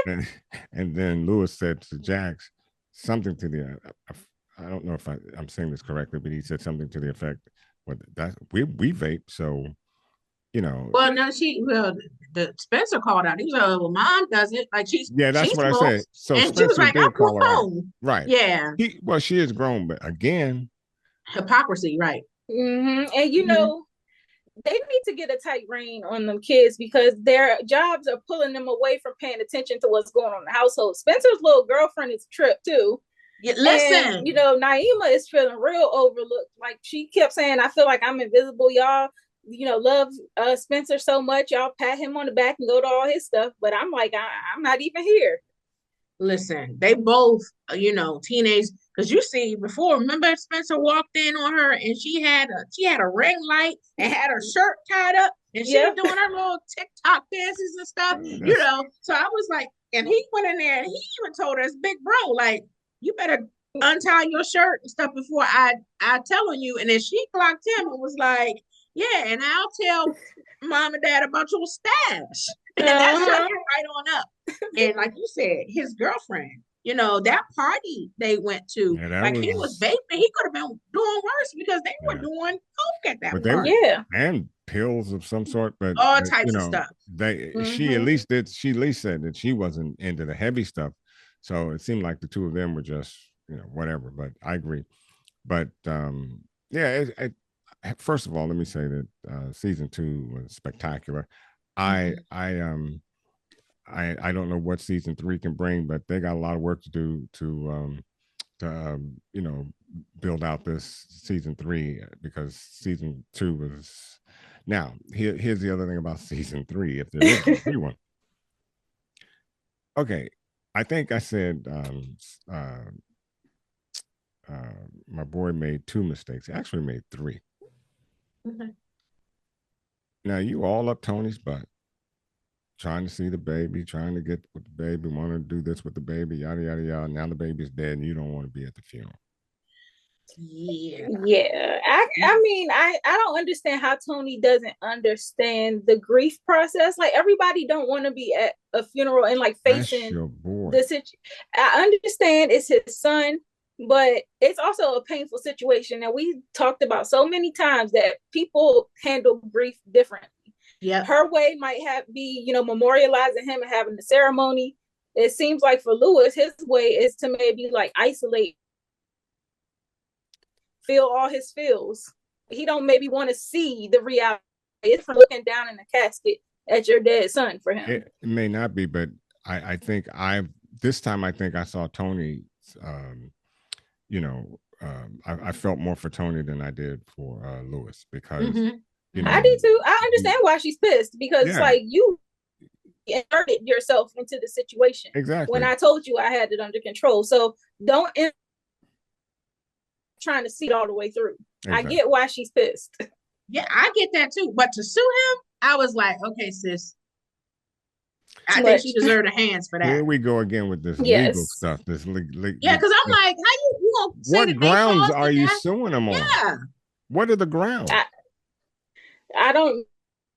And then Lewis said to Jax something to the I don't know if I'm saying this correctly, but he said something to the effect, "Well, that we vape, so." Well, no, the Spencer called out. He was like, "Well, mom does it. Like that's what I said." So and Spencer she was like, "I'm grown, right? Yeah. She is grown, but again, hypocrisy, right? Mm-hmm. And they need to get a tight rein on them kids because their jobs are pulling them away from paying attention to what's going on in the household. Spencer's little girlfriend is a trip too. Yeah, listen, and, Naima is feeling real overlooked. Like she kept saying, "I feel like I'm invisible, y'all." Love Spencer so much, y'all pat him on the back and go to all his stuff. But I'm like, I'm not even here. Listen, they both, teenage. Because you see, before, remember Spencer walked in on her and she had a ring light and had her shirt tied up and she was doing her little TikTok dances and stuff. So I was like, and he went in there and he even told us, big bro, like, you better untie your shirt and stuff before I tell on you. And then she clocked him and was like, yeah, and I'll tell mom and dad about your stash. And that's just right on up. And like you said, his girlfriend, that party they went to, he was vaping. He could have been doing worse because they were doing coke at that party. And pills of some sort, but all types of stuff. She at least said that she wasn't into the heavy stuff. So it seemed like the two of them were just, whatever. But I agree. But first of all, let me say that season 2 was spectacular. I don't know what season 3 can bring, but they got a lot of work to do to build out this season 3 because season 2 was. Now here's the other thing about season 3, if there is a 3 one. Okay, I think I said my boy made 2 mistakes. He actually made 3. Okay. Now you all up Tony's butt, trying to see the baby, trying to get with the baby, want to do this with the baby, yada yada yada. Now the baby's dead, and you don't want to be at the funeral. Yeah. I mean, I don't understand how Tony doesn't understand the grief process. Like everybody don't want to be at a funeral and like facing the situation. I understand it's his son, but it's also a painful situation. And we talked about so many times that people handle grief differently. Yeah. Her way might be, memorializing him and having the ceremony. It seems like for Lewis, his way is to maybe like isolate, feel all his feels. He don't maybe want to see the reality. It's from looking down in the casket at your dead son for him. It may not be, but I think this time I think I saw Tony, I felt more for Tony than I did for Lewis because I did too. I understand why she's pissed because it's like you inserted yourself into the situation. Exactly. When I told you I had it under control. So don't trying to see it all the way through. Exactly. I get why she's pissed. Yeah, I get that too. But to sue him, I was like, okay, sis. I think she deserved her hands for that. Here we go again with this legal stuff. This because I'm like, how you gonna say what grounds are you suing them on? Yeah. What are the grounds? I don't.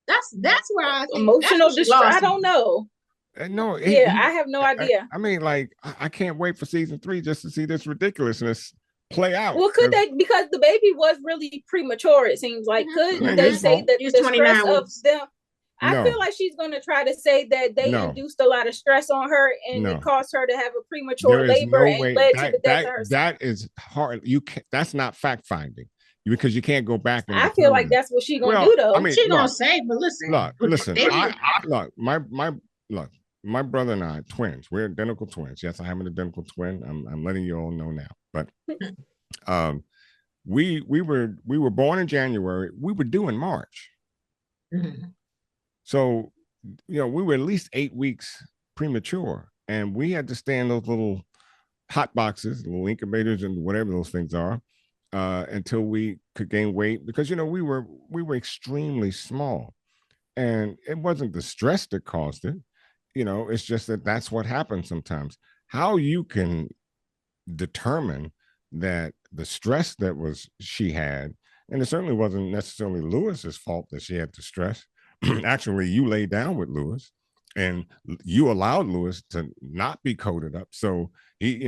That's where I think emotional distress. I don't know. No, Yeah, I have no idea. I mean, like, I can't wait for season 3 just to see this ridiculousness play out. Well, could they, because the baby was really premature, it seems like, could they say that the stress of them, I feel like she's going to try to say that they induced a lot of stress on her and it caused her to have a premature labor and led to the death of her son. That is hard. That's not fact finding, because you can't go back and I feel like that's what she's going to do, though. I mean, she's going to say, but listen. My brother and I, twins. We're identical twins. Yes, I have an identical twin. I'm letting you all know now. But we were born in January. We were due in March. Mm-hmm. So, we were at least 8 weeks premature, and we had to stay in those little hot boxes, little incubators, and whatever those things are, until we could gain weight, because we were extremely small, and it wasn't the stress that caused it. It's just that's what happens sometimes. How you can determine that the stress that she had, and it certainly wasn't necessarily Lewis's fault that she had the stress. Actually, you laid down with Lewis, and you allowed Lewis to not be coded up. So he,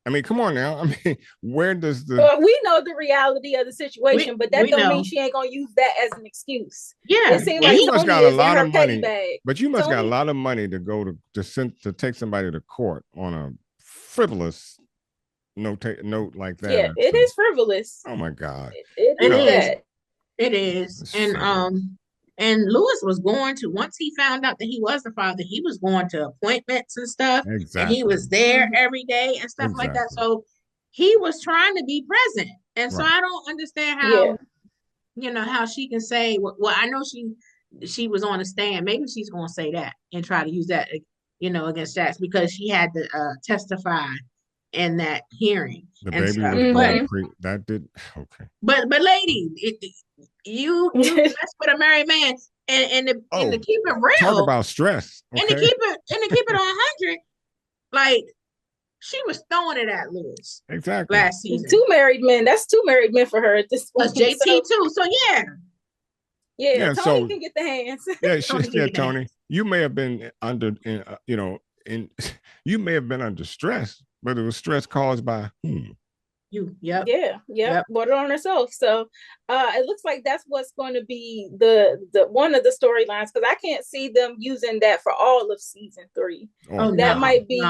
I mean, come on now. I mean, where does the? Well, we know the reality of the situation, but that don't mean she ain't gonna use that as an excuse. Yeah, it seems like you must got a lot of money, but you must Tony, got a lot of money to go to take somebody to court on a frivolous note like that. Yeah, it is frivolous. Oh my God, it is. It is, and Lewis was going to, once he found out that he was the father, he was going to appointments and stuff. Exactly. And he was there every day and stuff like that. So he was trying to be present. And so I don't understand how, how she can say, well, I know she was on a stand. Maybe she's going to say that and try to use that, against Jax, because she had to testify in that hearing. The baby was born that did okay. But lady, you mess with a married man and to keep it real. Talk about stress. Okay? And to keep it 100, like she was throwing it at Lewis. Exactly. Last season. Two married men. That's two married men for her at this point. Plus JT too. So yeah. Tony can get the hands. Yeah, Tony. You may have been under, you may have been under stress, but it was stress caused by you. Brought it on herself. So it looks like that's what's going to be the one of the storylines, because I can't see them using that for all of season 3. Might be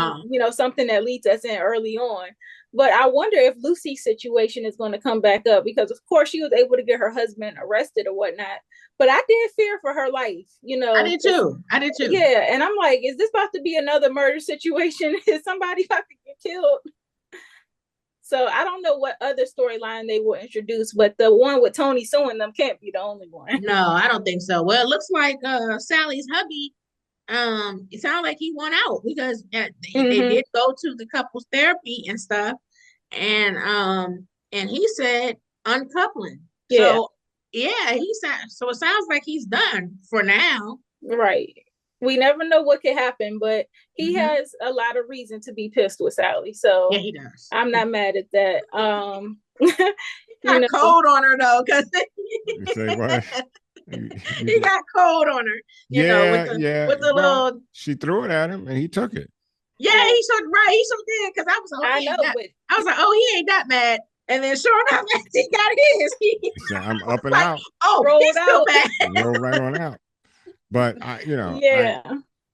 something that leads us in early on. But I wonder if Lucy's situation is going to come back up, because of course she was able to get her husband arrested or whatnot. But I did fear for her life, I did too. Yeah, and I'm like, is this about to be another murder situation? Is somebody about to get killed? So I don't know what other storyline they will introduce, but the one with Tony suing them can't be the only one. No, I don't think so. Well, it looks like Sally's hubby, it sounded like he won out, because they did go to the couples therapy and stuff, and he said uncoupling. Yeah. So he said. So it sounds like he's done for now. Right. We never know what could happen, but he has a lot of reason to be pissed with Sally. So yeah, he does. I'm not mad at that. He got cold on her though, because you say what? He got cold on her. With the little. She threw it at him, and he took it. Yeah, he so did, because I was like, he ain't that mad. And then sure enough, he got his. I'm up and out. Oh, rolled out. Roll right on out. But I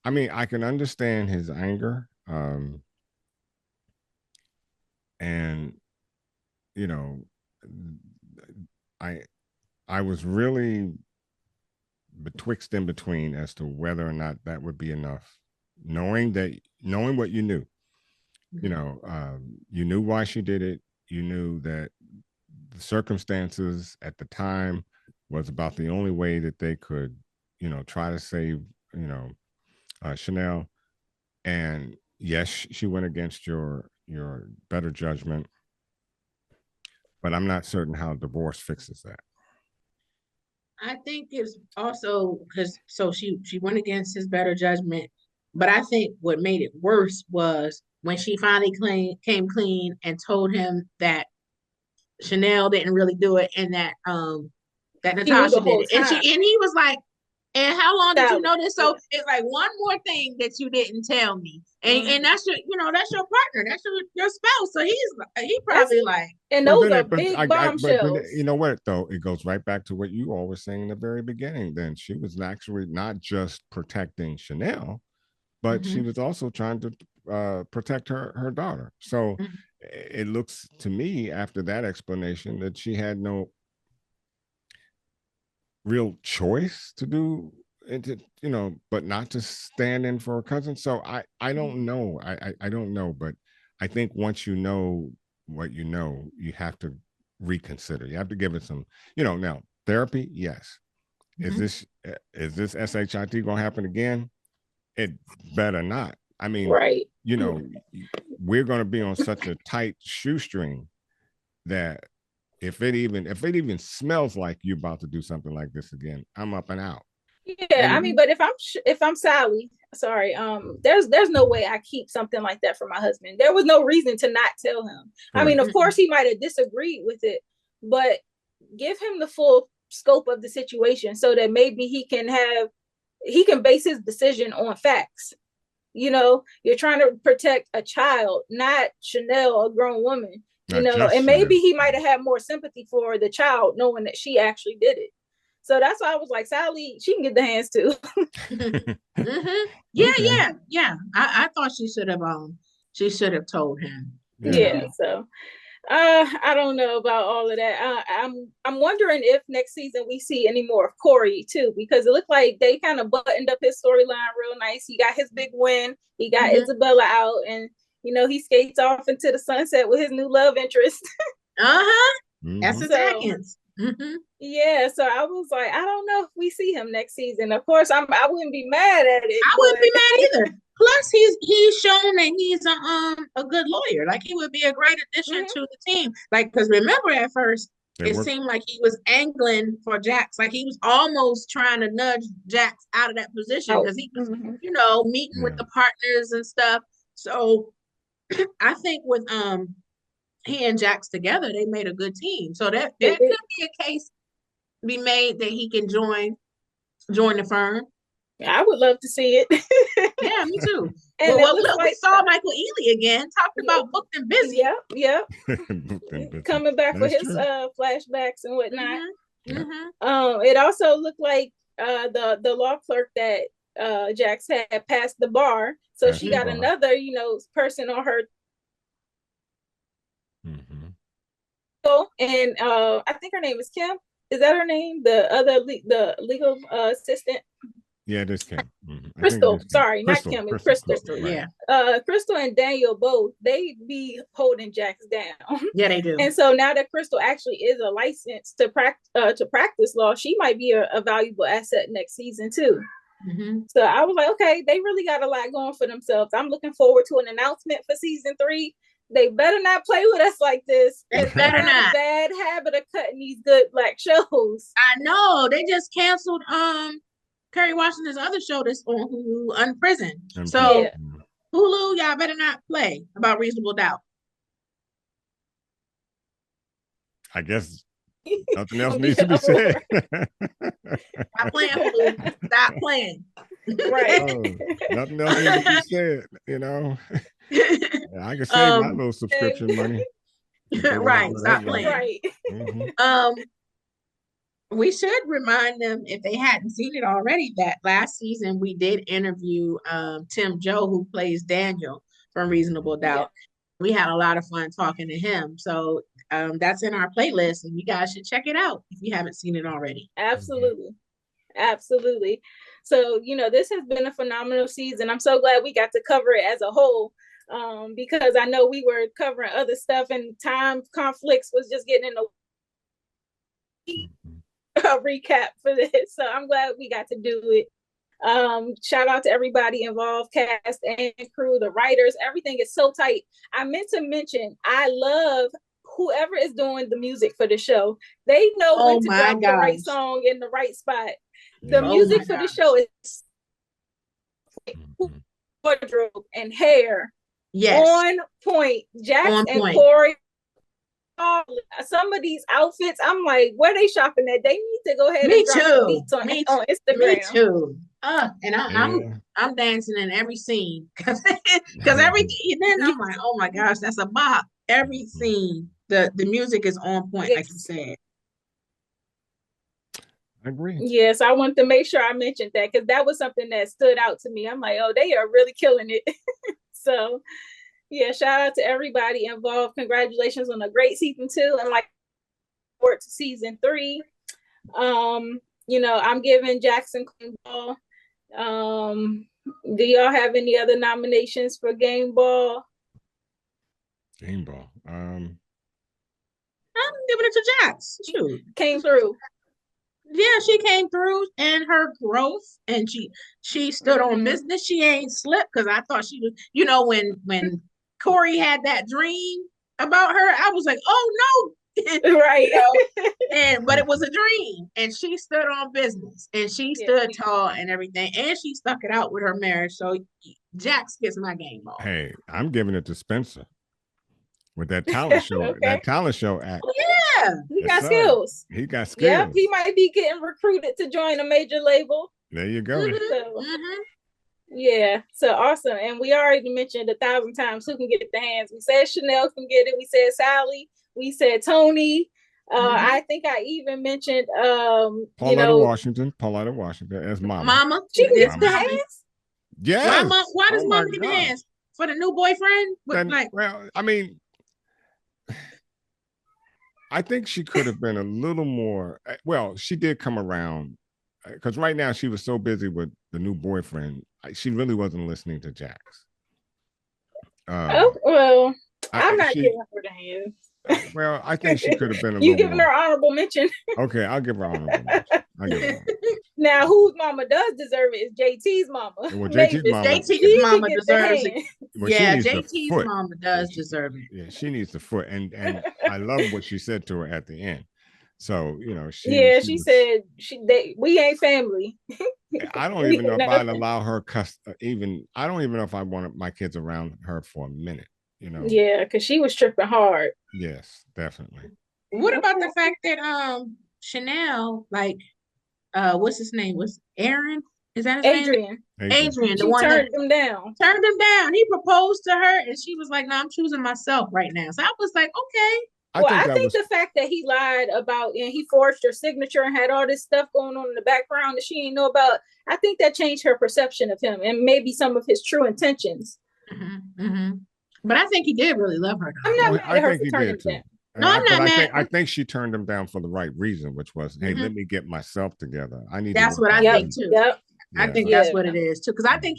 mean, I can understand his anger, and I was really betwixt in between as to whether or not that would be enough, knowing what you knew, you knew why she did it. You knew that the circumstances at the time was about the only way that they could, try to save, Chanel. And yes, she went against your better judgment, but I'm not certain how divorce fixes that. I think it's also because she went against his better judgment, but I think what made it worse was when she finally came clean and told him that Chanel didn't really do it, and that Natasha did it, and he was like, And how long did you know Sally. this? So it's like one more thing that you didn't tell me, and that's your, that's your partner, that's your spouse. So he probably like, And Well, those then are it, big but bombshells. you know what though? It goes right back to what you all were saying in the very beginning. Then she was actually not just protecting Chanel, but she was also trying to protect her daughter. So it looks to me after that explanation that she had no real choice to do into but not to stand in for her cousin. So I don't know. I don't know, but I think once you know what you know, you have to reconsider. You have to give it some, now therapy, yes. Is this SHIT gonna happen again? It better not. I mean, Right. We're gonna be on such a tight shoestring that if it even smells like you're about to do something like this again, I'm up and out. Yeah, I mean, but if I'm Sally, sorry, there's no way I keep something like that for my husband. There was no reason to not tell him. Correct. I mean, of course he might have disagreed with it, but give him the full scope of the situation so that maybe he can base his decision on facts. You're trying to protect a child, not Chanel, a grown woman. And maybe he might have had more sympathy for the child knowing that she actually did it. So that's why I was like, Sally, she can get the hands too. Yeah. I thought she should have told him. Yeah. So I don't know about all of that. I'm wondering if next season we see any more of Corey too, because it looked like they kind of buttoned up his storyline real nice. He got his big win. He got Isabella out, and he skates off into the sunset with his new love interest. That's the seconds. Yeah, so I was like, I don't know if we see him next season. Of course, I wouldn't be mad at it. I wouldn't be mad either. Plus, he's shown that he's a good lawyer. Like, he would be a great addition to the team. Like, because remember at first, it seemed like he was angling for Jax. Like, he was almost trying to nudge Jax out of that position because he was, meeting with the partners and stuff. So I think with he and Jax together, they made a good team. So that could be a case be made that he can join the firm. I would love to see it. Yeah, me too. And well, look, we saw Michael Ealy again. Talked about booked and busy. Yep. Coming back with his flashbacks and whatnot. It also looked like the law clerk that Jax had passed the bar, so she got another person on her. And I think her name is Kim. Is that her name? The legal assistant. Yeah, it is Kim. Crystal. Sorry, not Kim. It's Crystal. Crystal, yeah. Crystal and Daniel both, they be holding Jax down. Yeah, they do. And so now that Crystal actually is a license to practice law, she might be a valuable asset next season too. So I was like, okay, they really got a lot going for themselves. I'm looking forward to an announcement for season 3. They better not play with us like this. They better not. A bad habit of cutting these good black shows. I know. They just canceled Kerry Washington's other show that's on Hulu, Unprisoned. So Hulu, y'all better not play about Reasonable Doubt. I guess nothing else needs to be said. Stop playing, Hulu. Stop playing. Right. Nothing else needs to be said, I can save my little subscription money. Right. Stop playing. Right. We should remind them, if they hadn't seen it already, that last season we did interview Tim Joe, who plays Daniel from Reasonable Doubt. We had a lot of fun talking to him. So that's in our playlist, and you guys should check it out if you haven't seen it already. Absolutely. So, this has been a phenomenal season. I'm so glad we got to cover it as a whole, because I know we were covering other stuff and time conflicts was just getting in a recap for this. So I'm glad we got to do it. Shout out to everybody involved, cast and crew, the writers. Everything is so tight. I meant to mention, I love whoever is doing the music for the show. They know when to drop the right song in the right spot. The music for the show is wardrobe and hair on point. Jax and Corey some of these outfits, I'm like, where they shopping at? They need to go ahead Me and drop too. the deets Me on Instagram. Me too. And Yeah. I'm dancing in every scene because everything. And then I'm like, oh my gosh, that's a bop. Every scene, the music is on point, like you said. I agree. Yes, I wanted to make sure I mentioned that because that was something that stood out to me. I'm like, oh, they are really killing it. So, yeah, shout out to everybody involved. Congratulations on a great season 2, and like forward to season 3. You know, I'm giving Jackson Queen Ball. Do y'all have any other nominations for Game Ball? Game Ball. I'm giving it to Jax. Shoot. Came through. Yeah, she came through and her growth, and she stood on business. She ain't slipped because I thought she was, you know, when Corey had that dream about her, I was like, oh no, right. But it was a dream, and she stood on business, and she stood tall and everything, and she stuck it out with her marriage. So Jax gets my Game Ball. Hey, I'm giving it to Spencer with that talent show. Okay. That talent show act. Yeah, he got skills. He got skills. Yep, he might be getting recruited to join a major label. There you go. Yeah, so awesome. And we already mentioned 1,000 times who can get the hands. We said Chanel can get it. We said Sally. We said Tony. I think I even mentioned Pauletta Washington as Mama. Mama, she can get the hands. Yes. Mama, why does Mama get the hands? For the new boyfriend? Well, I mean, I think she could have been a little more. Well, she did come around because right now she was so busy with the new boyfriend. She really wasn't listening to Jax. Well, I'm not giving her the hands. Well, I think she could have been a you little giving more. her honorable mention. Okay, I'll give her honorable mention. Now, whose mama does deserve it is JT's mama. Well, JT's mama deserves it. Well, yeah, JT's mama does deserve it. Yeah, she needs the foot. And I love what she said to her at the end. So, you know, she said we ain't family. I don't even know if I'd allow her I don't even know if I wanted my kids around her for a minute, you know. Yeah, because she was tripping hard. Yes, definitely. What about the fact that Chanel, like what's his name? Was Aaron? Is that his name? Adrian, the one turned him down. Turned him down. He proposed to her and she was like, no, I'm choosing myself right now. So I was like, okay. I think the fact that he lied about and he forged her signature and had all this stuff going on in the background that she didn't know about, I think that changed her perception of him and maybe some of his true intentions. But I think he did really love her. I'm not mad at her for turning him down. No, I'm not mad. I think she turned him down for the right reason, which was, hey, let me get myself together. That's what I think too. Yep. I think that's what it is too. Because I think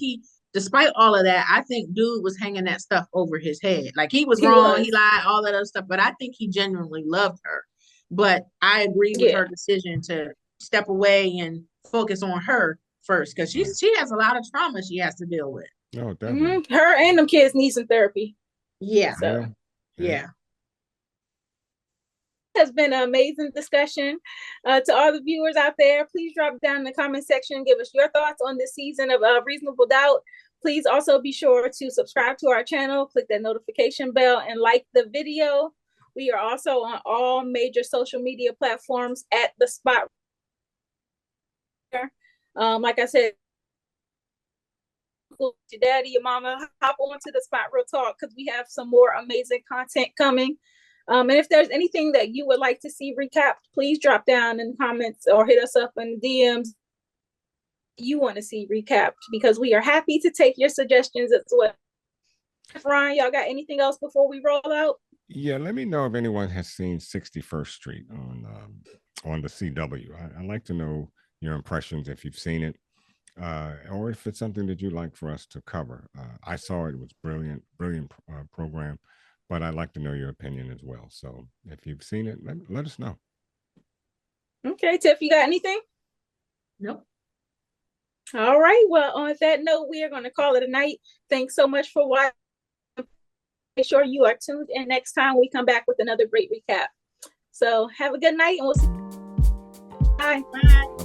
despite all of that, I think dude was hanging that stuff over his head. Like he was wrong, he lied, all that other stuff. But I think he genuinely loved her. But I agree with her decision to step away and focus on her first because she has a lot of trauma she has to deal with. No, definitely. Her and them kids need some therapy. Yeah. So. Yeah. Has been an amazing discussion. To all the viewers out there, please drop down in the comment section and give us your thoughts on this season of Reasonable Doubt. Please also be sure to subscribe to our channel, click that notification bell, and like the video. We are also on all major social media platforms at The Spot. Like I said, your daddy, your mama, hop on to The Spot Real Talk because we have some more amazing content coming. And if there's anything that you would like to see recapped, please drop down in the comments or hit us up in the DMs you want to see recapped because we are happy to take your suggestions as well. Ryan, y'all got anything else before we roll out? Yeah, let me know if anyone has seen 61st Street on the CW. I'd like to know your impressions if you've seen it or if it's something that you'd like for us to cover. I saw it. It was brilliant program. But I'd like to know your opinion as well. So if you've seen it, let us know. Okay, Tiff, you got anything? Nope. All right. Well, on that note, we are going to call it a night. Thanks so much for watching. Make sure you are tuned in next time we come back with another great recap. So have a good night and we'll see you. Bye. Bye.